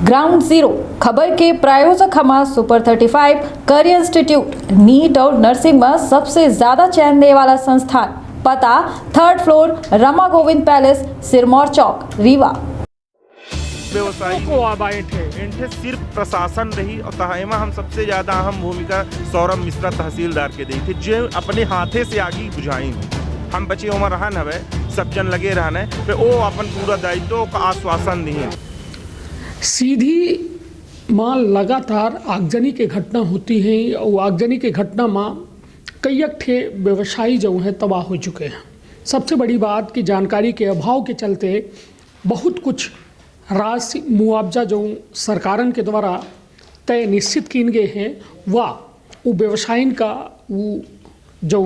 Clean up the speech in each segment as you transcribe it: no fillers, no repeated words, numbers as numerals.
Ground zero खबर के प्रायोजक हमारा सुपर 35 करियर इंस्टीट्यूट नीट और नर्सिंग में सबसे ज्यादा चयन देने वाला संस्थान। पता 3rd floor Rama Govind palace, Sirmaur Chowk, Rewa. व्यवसायी को इनसे सिर्फ प्रशासन रही और तहमा हम सबसे ज्यादा अहम भूमिका सौरभ मिश्रा तहसीलदार के दी थी, जो अपने हाथे से आगे बुझाई। हम बचे उम्र रहन हवे सब जन लगे रहने पे वो अपन पूरा दायित्व का आश्वासन दिए। सीधी माँ लगातार आगजनी के घटना होती हैं और आगजनी के घटना माँ कई ठे व्यवसायी जो हैं तबाह हो चुके हैं। सबसे बड़ी बात कि जानकारी के अभाव के चलते बहुत कुछ राशि मुआवजा जो सरकारन के द्वारा तय निश्चित किन गए हैं वह वो व्यवसायिन का वो जो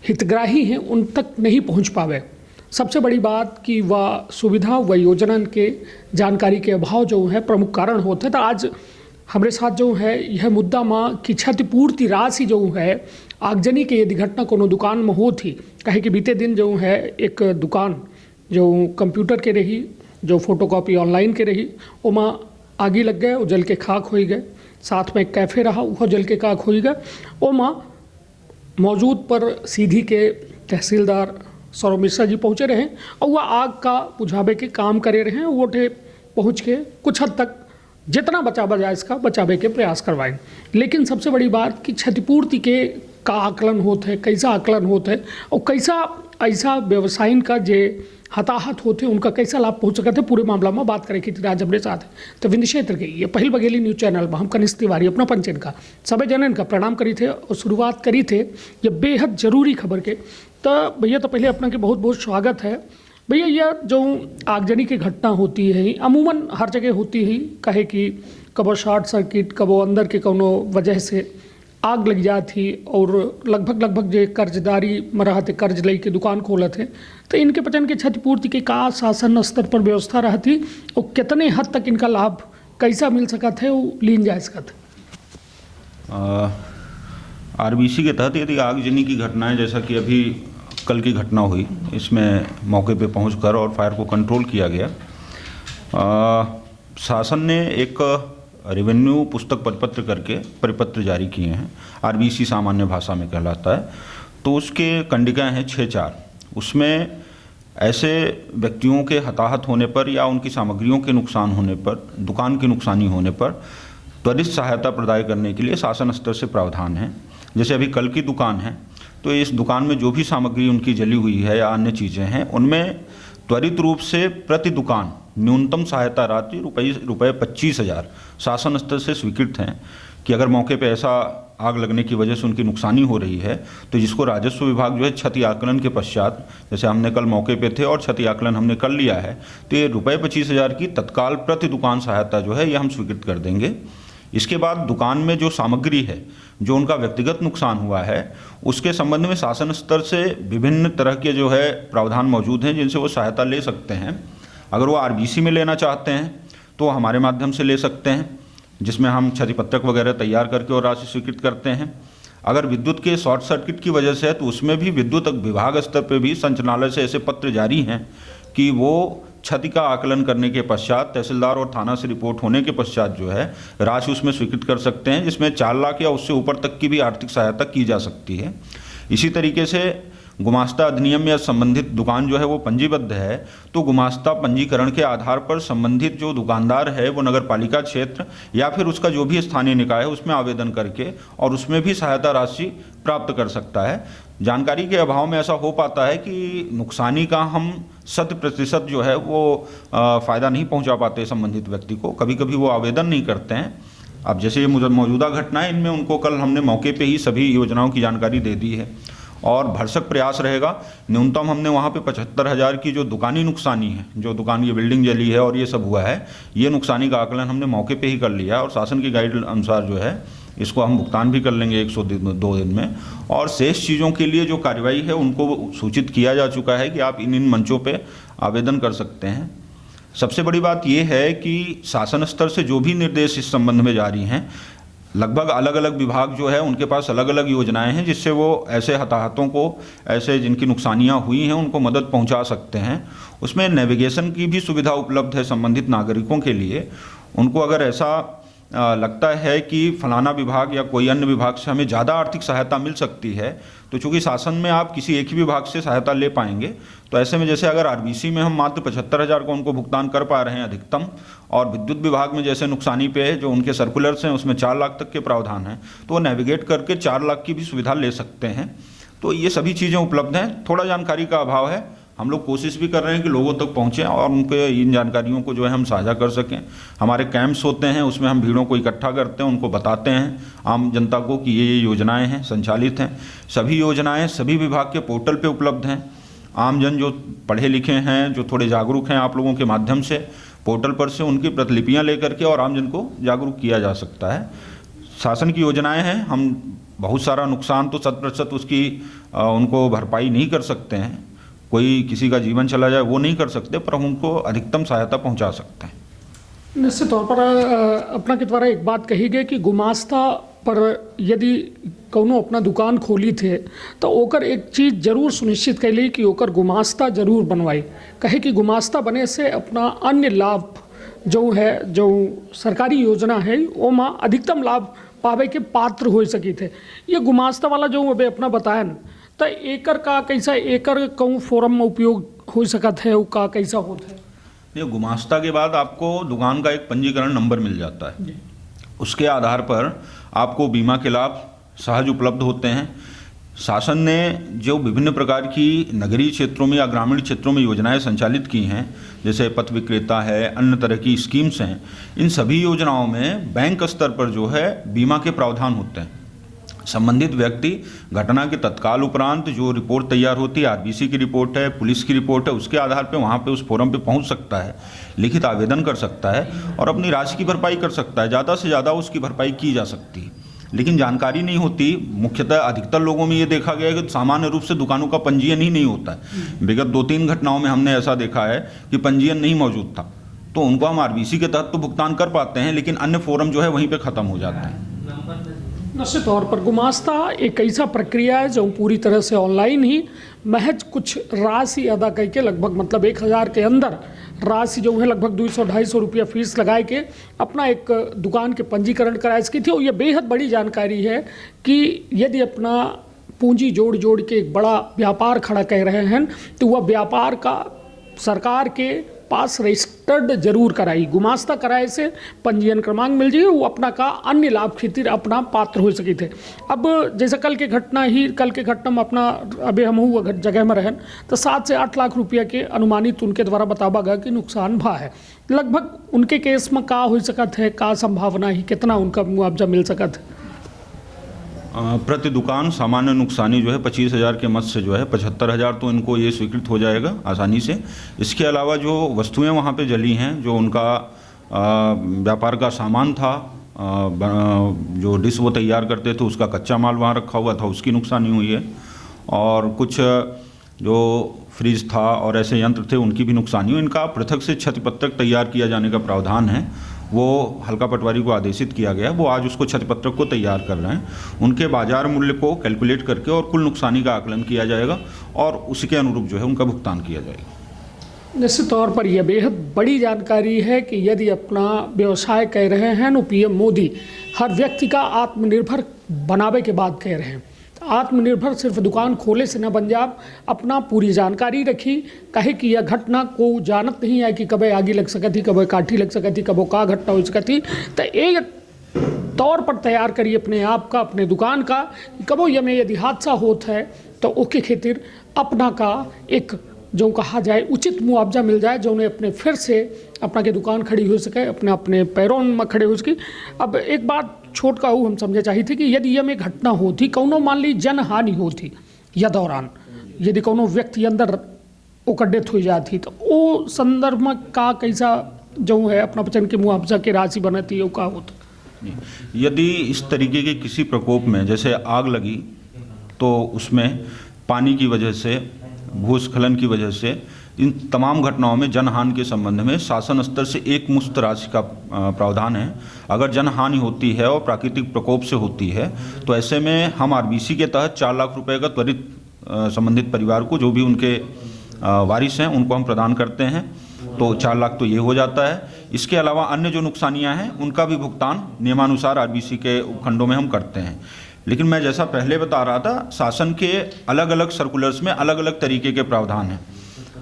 हितग्राही हैं उन तक नहीं पहुंच पावे। सबसे बड़ी बात कि वह सुविधा व योजना के जानकारी के अभाव जो है प्रमुख कारण होते हैं। तो आज हमारे साथ जो है यह मुद्दा माँ की क्षतिपूर्ति राशि जो है आगजनी के यदि घटना कोनो दुकान में हो थी, कहे कि बीते दिन जो है एक दुकान जो कंप्यूटर के रही, जो फोटोकॉपी ऑनलाइन के रही, वो माँ आगे लग गए, वो जल के खाक हो गए। साथ में एक कैफ़े रहा, वह जल के खाक हो गए। वो माँ मौजूद पर सीधी के तहसीलदार सौरभ मिश्रा जी पहुँचे रहे और वह आग का बुझावे के काम करे रहे। वो ठे पहुँच के कुछ हद तक जितना बचावा जाए इसका बचावे के प्रयास करवाएं। लेकिन सबसे बड़ी बात कि क्षतिपूर्ति के का आकलन होते है, कैसा आकलन होता है और कैसा ऐसा व्यवसायिन का जे हताहत होते उनका कैसा लाभ पहुँच सकते पूरे मामला में बात करें कि आज हमारे साथ है। तो विंध्य क्षेत्र के ये पहल बघेली न्यूज़ चैनल में हम कनिष्ठ तिवारी अपना पंचन का सभी जनन का प्रणाम करी थे और शुरुआत करी थे ये बेहद जरूरी खबर के। तो भैया तो पहले अपना के बहुत बहुत स्वागत है। भैया यह जो आगजनी की घटना होती है अमूमन हर जगह होती है, कहे कि कबो शॉर्ट सर्किट कबो अंदर के कोनो वजह से आग लग जाती और लगभग जो कर्जदारी में रहते कर्ज ले के दुकान खोलत है। तो इनके पचन के क्षतिपूर्ति के का शासन स्तर पर व्यवस्था रहती और कितने हद तक इनका लाभ कैसा मिल सकता है वो लीन जा सकता है। आरबीसी के तहत यदि आगजनी की घटनाएं जैसा कि अभी कल की घटना हुई, इसमें मौके पे पहुंचकर और फायर को कंट्रोल किया गया। शासन ने एक रेवेन्यू पुस्तक परिपत्र करके परिपत्र जारी किए हैं, आरबीसी सामान्य भाषा में कहलाता है। तो उसके कंडिकाएं हैं 6-4। उसमें ऐसे व्यक्तियों के हताहत होने पर या उनकी सामग्रियों के नुकसान होने पर, दुकान की नुकसानी होने पर त्वरित सहायता प्रदान करने के लिए शासन स्तर से प्रावधान है। जैसे अभी कल की दुकान है तो इस दुकान में जो भी सामग्री उनकी जली हुई है या अन्य चीज़ें हैं उनमें त्वरित रूप से प्रति दुकान न्यूनतम सहायता राशि रुपये 25,000 शासन स्तर से स्वीकृत हैं कि अगर मौके पर ऐसा आग लगने की वजह से उनकी नुकसानी हो रही है तो जिसको राजस्व विभाग जो है क्षति आकलन के पश्चात, जैसे हमने कल मौके पे थे और क्षति आकलन हमने कर लिया है, तो ये रुपये 25,000 की तत्काल प्रति दुकान सहायता जो है ये हम स्वीकृत कर देंगे। इसके बाद दुकान में जो सामग्री है, जो उनका व्यक्तिगत नुकसान हुआ है, उसके संबंध में शासन स्तर से विभिन्न तरह के जो है प्रावधान मौजूद हैं जिनसे वो सहायता ले सकते हैं। अगर वो आरबीसी में लेना चाहते हैं तो हमारे माध्यम से ले सकते हैं, जिसमें हम क्षतिपत्रक वगैरह तैयार करके और राशि स्वीकृत करते हैं। अगर विद्युत के शॉर्ट सर्किट की वजह से है तो उसमें भी विद्युत विभाग स्तर पर भी संचालनालय से ऐसे पत्र जारी हैं कि वो क्षति का आकलन करने के पश्चात तहसीलदार और थाना से रिपोर्ट होने के पश्चात जो है राशि उसमें स्वीकृत कर सकते हैं, जिसमें 4 लाख या उससे ऊपर तक की भी आर्थिक सहायता की जा सकती है। इसी तरीके से गुमास्ता अधिनियम या संबंधित दुकान जो है वो पंजीबद्ध है तो गुमास्ता पंजीकरण के आधार पर संबंधित जो दुकानदार है वो नगर पालिका क्षेत्र या फिर उसका जो भी स्थानीय निकाय है उसमें आवेदन करके और उसमें भी सहायता राशि प्राप्त कर सकता है। जानकारी के अभाव में ऐसा हो पाता है कि नुकसानी का हम 100% जो है वो फ़ायदा नहीं पहुंचा पाते संबंधित व्यक्ति को, कभी कभी वो आवेदन नहीं करते हैं। अब जैसे ये मौजूदा घटनाएं, इनमें उनको कल हमने मौके पे ही सभी योजनाओं की जानकारी दे दी है और भरसक प्रयास रहेगा। न्यूनतम हमने वहाँ पे 75,000 की जो दुकानी नुकसानी है, जो दुकान ये बिल्डिंग जली है और ये सब हुआ है, ये नुकसानी का आकलन हमने मौके पे ही कर लिया और शासन की गाइड अनुसार जो है इसको हम भुगतान भी कर लेंगे 102 दिन में। और शेष चीज़ों के लिए जो कार्रवाई है उनको सूचित किया जा चुका है कि आप इन मंचों पे आवेदन कर सकते हैं। सबसे बड़ी बात ये है कि शासन स्तर से जो भी निर्देश इस संबंध में जारी हैं, लगभग अलग अलग विभाग जो है उनके पास अलग अलग योजनाएं हैं जिससे वो ऐसे हताहतों को, ऐसे जिनकी नुकसानियां हुई हैं उनको मदद पहुंचा सकते हैं। उसमें नेविगेशन की भी सुविधा उपलब्ध है संबंधित नागरिकों के लिए। उनको अगर ऐसा लगता है कि फलाना विभाग या कोई अन्य विभाग से हमें ज़्यादा आर्थिक सहायता मिल सकती है, तो चूँकि शासन में आप किसी एक ही विभाग से सहायता ले पाएंगे, तो ऐसे में जैसे अगर आरबीसी में हम मात्र 75,000 का उनको भुगतान कर पा रहे हैं अधिकतम, और विद्युत विभाग में जैसे नुकसानी पे जो उनके सर्कुलर्स हैं उसमें 4 लाख तक के प्रावधान हैं, तो वो नेविगेट करके 4 लाख की भी सुविधा ले सकते हैं। तो ये सभी चीज़ें उपलब्ध हैं। थोड़ा जानकारी का अभाव है, हम लोग कोशिश भी कर रहे हैं कि लोगों तक पहुँचें और उनके इन जानकारियों को जो है हम साझा कर सकें। हमारे कैंप्स होते हैं, उसमें हम भीड़ों को इकट्ठा करते हैं, उनको बताते हैं आम जनता को कि ये योजनाएं हैं, संचालित हैं। सभी योजनाएं सभी विभाग के पोर्टल पे उपलब्ध हैं। आम जन जो पढ़े लिखे हैं, जो थोड़े जागरूक हैं, आप लोगों के माध्यम से पोर्टल पर से उनकी प्रतिलिपियाँ लेकर के और आम जन को जागरूक किया जा सकता है। शासन की योजनाएँ हैं, हम बहुत सारा नुकसान तो 100% उसकी उनको भरपाई नहीं कर सकते हैं, कोई किसी का जीवन चला जाए वो नहीं कर सकते, पर हम उनको अधिकतम सहायता पहुंचा सकते हैं। निश्चित तौर पर अपना के द्वारा एक बात कही गई कि गुमास्ता पर यदि कौनो अपना दुकान खोली थे तो ओकर एक चीज़ जरूर सुनिश्चित कैली कि ओकर गुमास्ता जरूर बनवाई। कहे कि गुमास्ता बने से अपना अन्य लाभ जो है, जो सरकारी योजना है ओमा अधिकतम लाभ पावे के पात्र हो सकी थे। ये गुमास्ता वाला जो अभी अपना बतायन, तो एकर का कैसा, एकर कौन फोरम में उपयोग हो सकत है, का कैसा होता है? ये गुमास्ता के बाद आपको दुकान का एक पंजीकरण नंबर मिल जाता है। उसके आधार पर आपको बीमा के लाभ सहज उपलब्ध होते हैं। शासन ने जो विभिन्न प्रकार की नगरीय क्षेत्रों में या ग्रामीण क्षेत्रों में योजनाएं संचालित की हैं, जैसे पथ विक्रेता है, अन्य तरह की स्कीम्स हैं, इन सभी योजनाओं में बैंक स्तर पर जो है बीमा के प्रावधान होते हैं। संबंधित व्यक्ति घटना के तत्काल उपरांत जो रिपोर्ट तैयार होती है, आरबीसी की रिपोर्ट है, पुलिस की रिपोर्ट है, उसके आधार पे वहाँ पे उस फोरम पे पहुँच सकता है, लिखित आवेदन कर सकता है और अपनी राशि की भरपाई कर सकता है। ज़्यादा से ज़्यादा उसकी भरपाई की जा सकती है, लेकिन जानकारी नहीं होती। मुख्यतः अधिकतर लोगों में ये देखा गया है कि सामान्य रूप से दुकानों का पंजीयन ही नहीं होता है। विगत 2-3 घटनाओं में हमने ऐसा देखा है कि पंजीयन नहीं मौजूद था, तो उनको हम आरबीसी के तहत तो भुगतान कर पाते हैं, लेकिन अन्य फोरम जो है वहीं पर ख़त्म हो जाते हैं। निश्चित तौर पर गुमास्ता एक ऐसा प्रक्रिया है जो पूरी तरह से ऑनलाइन ही महज कुछ राशि अदा करके, लगभग मतलब 1,000 के अंदर राशि जो है लगभग 200-250 रुपया फीस लगाए के अपना एक दुकान के पंजीकरण कराए सकी थी। और ये बेहद बड़ी जानकारी है कि यदि अपना पूंजी जोड़ जोड़ के एक बड़ा व्यापार खड़ा कर रहे हैं तो वह व्यापार का सरकार के पास रजिस्टर्ड जरूर कराई। गुमास्ता कराए से पंजीयन क्रमांक मिल जाए, वो अपना का अन्य लाभ खातिर अपना पात्र हो सके थे। अब जैसे कल के घटना में अपना अभी हम हुआ जगह में रहन तो 7 से 8 लाख रुपया के अनुमानित उनके द्वारा बतावा गया कि नुकसान भा है। लगभग उनके केस में का हो सकत है, का संभावना ही, कितना उनका मुआवजा मिल सकत है? प्रति दुकान सामान्य नुकसानी जो है 25,000 के मत से जो है 75,000 तो इनको ये स्वीकृत हो जाएगा आसानी से। इसके अलावा जो वस्तुएं वहाँ पे जली हैं, जो उनका व्यापार का सामान था, जो डिश वो तैयार करते थे उसका कच्चा माल वहाँ रखा हुआ था, उसकी नुकसानी हुई है। और कुछ जो फ्रिज था और ऐसे यंत्र थे उनकी भी नुकसानी हुई। इनका पृथक से क्षति पत्रक तैयार किया जाने का प्रावधान है, वो हल्का पटवारी को आदेशित किया गया, वो आज उसको क्षति पत्रक को तैयार कर रहे हैं। उनके बाजार मूल्य को कैलकुलेट करके और कुल नुकसानी का आकलन किया जाएगा और उसी के अनुरूप जो है उनका भुगतान किया जाएगा। निश्चित तौर पर यह बेहद बड़ी जानकारी है कि यदि अपना व्यवसाय कह रहे हैं तो पीएम मोदी हर व्यक्ति का आत्मनिर्भर बनावे के बाद कह रहे हैं। आत्मनिर्भर सिर्फ दुकान खोले से न बन जाए, अपना पूरी जानकारी रखी। कहे कि यह घटना को जानत नहीं है कि कभी आगे लग सकती, कभी काठी लग सकती, कभी का घटना हो सकती, तो एक तौर पर तैयार करिए अपने आप का, अपने दुकान का। कबो ये में यदि हादसा होता है तो ओके खातिर अपना का एक जो कहा जाए उचित मुआवजा मिल जाए, जो उन्हें अपने फिर से अपना के दुकान खड़ी हो सके, अपने पैरों में खड़े हो सके। अब एक बात छोट का हम समझे चाहिए थे कि यदि यह में घटना होती, कौनो मान ली जन हानि होती या दौरान यदि कौनो व्यक्ति अंदर ओकर डेथ हो जाती, तो वो संदर्भ में का कैसा जो है अपना बचन के मुआवजा के राशि बनती है, का होता? यदि इस तरीके के किसी प्रकोप में जैसे आग लगी, तो उसमें पानी की वजह से, भूस्खलन की वजह से, या किसी अन्य प्रकार की घटना होती है, तो उसमें 100% जो है इन तमाम घटनाओं में जनहानि के संबंध में शासन स्तर से एक मुश्त राशि का प्रावधान है। अगर जनहानि होती है और प्राकृतिक प्रकोप से होती है तो ऐसे में हम आरबीसी के तहत 4 लाख रुपए का त्वरित संबंधित परिवार को, जो भी उनके वारिस हैं, उनको हम प्रदान करते हैं। तो 4 लाख तो ये हो जाता है। इसके अलावा अन्य जो नुकसानियाँ हैं उनका भी भुगतान नियमानुसार आरबीसी के उपखंडों में हम करते हैं। लेकिन मैं जैसा पहले बता रहा था, शासन के अलग अलग सर्कुलर्स में अलग अलग तरीके के प्रावधान हैं।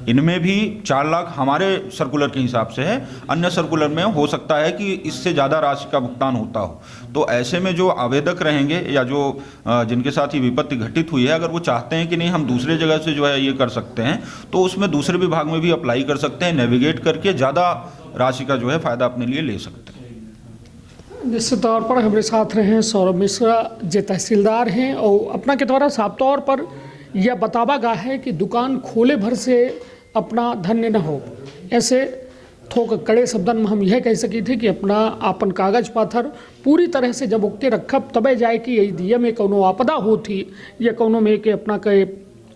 इनमें भी 4 लाख हमारे सर्कुलर के हिसाब से है, अन्य सर्कुलर में हो सकता है कि इससे ज़्यादा राशि का भुगतान होता हो। तो ऐसे में जो आवेदक रहेंगे या जो जिनके साथ ये विपत्ति घटित हुई है, अगर वो चाहते हैं कि नहीं हम दूसरे जगह से जो है ये कर सकते हैं, तो उसमें दूसरे विभाग में भी अप्लाई कर सकते हैं, नेविगेट करके ज़्यादा राशि का जो है फ़ायदा अपने लिए ले सकते हैं। निश्चित तौर पर हमारे साथ रहे हैं सौरभ मिश्रा, जो तहसीलदार हैं, और अपना के द्वारा साफ तौर पर यह बतावा गया है कि दुकान खोले भर से अपना धन्य न हो। ऐसे थोक कड़े शब्दन में हम यह कह सकी थे कि अपना आपन कागज पाथर पूरी तरह से जब ओके रखब तबे जाए कि यदि में कोनो आपदा होती या कोनो में के अपना के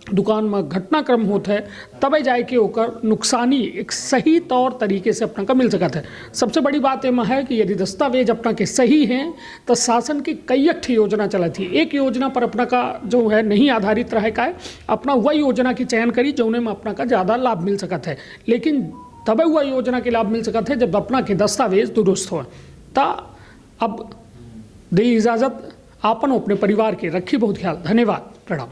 दुकान में घटनाक्रम होता है तबे जाए कि ओकर नुकसानी एक सही तौर तरीके से अपना का मिल सकता है। सबसे बड़ी बात एम है कि यदि दस्तावेज अपना के सही हैं तो शासन की कई योजना चलती है। एक योजना पर अपना का जो है नहीं आधारित रहे का है, अपना वह योजना की चयन करी जौने में अपना का ज़्यादा लाभ मिल सकता है। लेकिन तबे वह योजना के लाभ मिल सकता है जब अपना के दस्तावेज दुरुस्त हो। ता अब दे इजाज़त, आपन अपने परिवार के रखी बहुत ख्याल। धन्यवाद, प्रणाम।